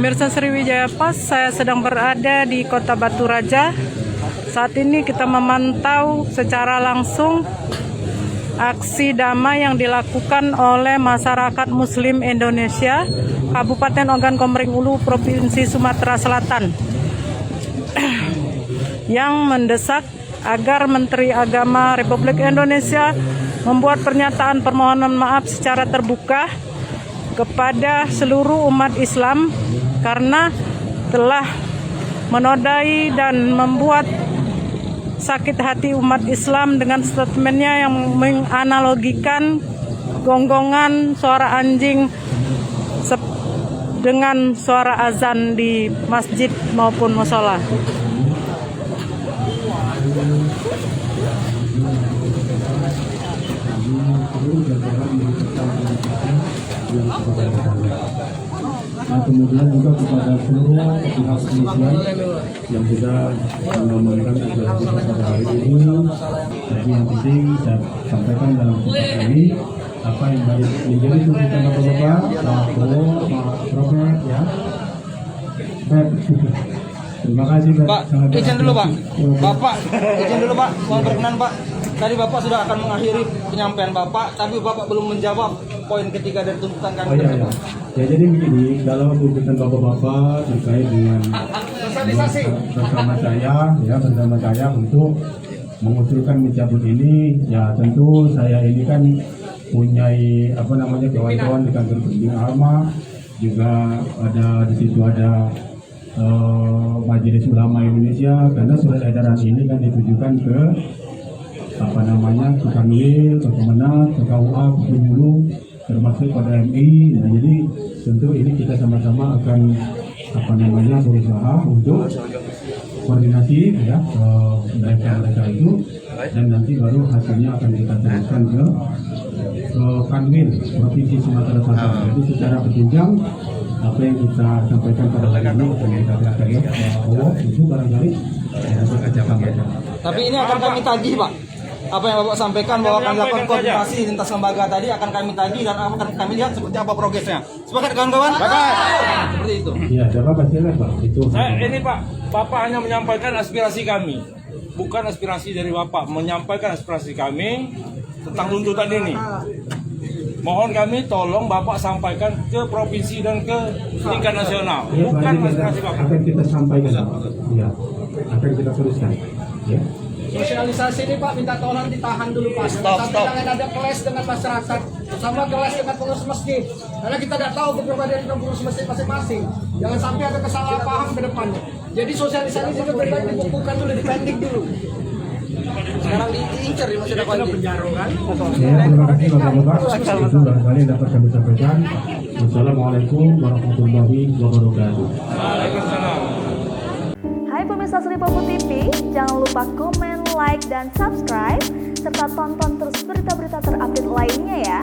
Pemirsa Sriwijaya Pas, saya sedang berada di Kota Batu Raja. Saat ini kita memantau secara langsung aksi damai yang dilakukan oleh masyarakat Muslim Indonesia Kabupaten Ogan Komering Ulu, Provinsi Sumatera Selatan yang mendesak agar Menteri Agama Republik Indonesia membuat pernyataan permohonan maaf secara terbuka kepada seluruh umat Islam karena telah menodai dan membuat sakit hati umat Islam dengan statementnya yang menganalogikan gonggongan suara anjing dengan suara azan di masjid maupun musola. Nah, kemudian juga kepada seluruh pihak kepolisian yang sudah mengamankan pada hari ini. Jadi yang penting saya sampaikan dalam kesempatan ini apa yang menjadi tuntutan Bapak-bapak, Pak Bowo, Pak Robert, ya. Baik. Terima kasih Pak. Izin dulu Pak. Bapak, izin dulu Pak. Mohon berkenan Pak. Tadi Bapak sudah akan mengakhiri penyampaian Bapak, tapi Bapak belum menjawab poin ketiga dari tuntutan kami. Ya. Ya, jadi begini, kalau tuntutan Bapak-bapak terkait dengan bersama saya untuk mengusulkan mencabut ini, ya tentu saya ini kan punya kawan-kawan di kantor pembina Alma, juga ada di situ ada Majelis Ulama Indonesia, karena surat edaran ini kan ditujukan ke ke Kanwil, ke Kemenak, ke KUA, ke Penyuluh, termasuk pada MI. Nah, jadi tentu ini kita sama-sama akan berusaha untuk koordinasi ya mereka itu, dan nanti baru hasilnya akan kita teruskan ke Kanwil Provinsi Sumatera Selatan. Jadi secara berjenjang apa yang kita sampaikan pada hari ini akan kita teruskan ya. Itu barangkali tapi ini akan kami tagih Pak. Apa yang Bapak sampaikan bahwa akan dilakukan koordinasi lintas lembaga tadi akan kami tagih dan akan kami lihat seperti apa progresnya. Sepakat kawan-kawan? Seperti itu. Iya, Bapak silakan Pak. Itu. Ini Pak, Bapak hanya menyampaikan aspirasi kami, bukan aspirasi dari Bapak. Menyampaikan aspirasi kami tentang tuntutan ini. Mohon kami tolong Bapak sampaikan ke provinsi dan ke tingkat nasional, ya, bukan aspirasi Bapak. Akan kita sampaikan, ya, akan kita teruskan. Ya. Sosialisasi ini Pak, minta tolong ditahan dulu Pak. Stop. Jangan ada kelas dengan masyarakat, sama kelas dengan pengurus masjid. Karena kita tidak tahu kepribadian pengurus masjid masing-masing. Jangan sampai ada kesalah paham ke depannya. Jadi sosialisasi itu lebih baik dibukukan dulu, dipending dulu. Sekarang diincar di masyarakat penjara kan? Ya, terima kasih Bapak-bapak. Itu barangkali dapat kami sampaikan. Wassalamualaikum warahmatullahi wabarakatuh. Waalaikumsalam. Hai pemirsa Sri Popo TV, jangan lupa komen, like, dan subscribe, serta tonton terus berita-berita terupdate lainnya ya.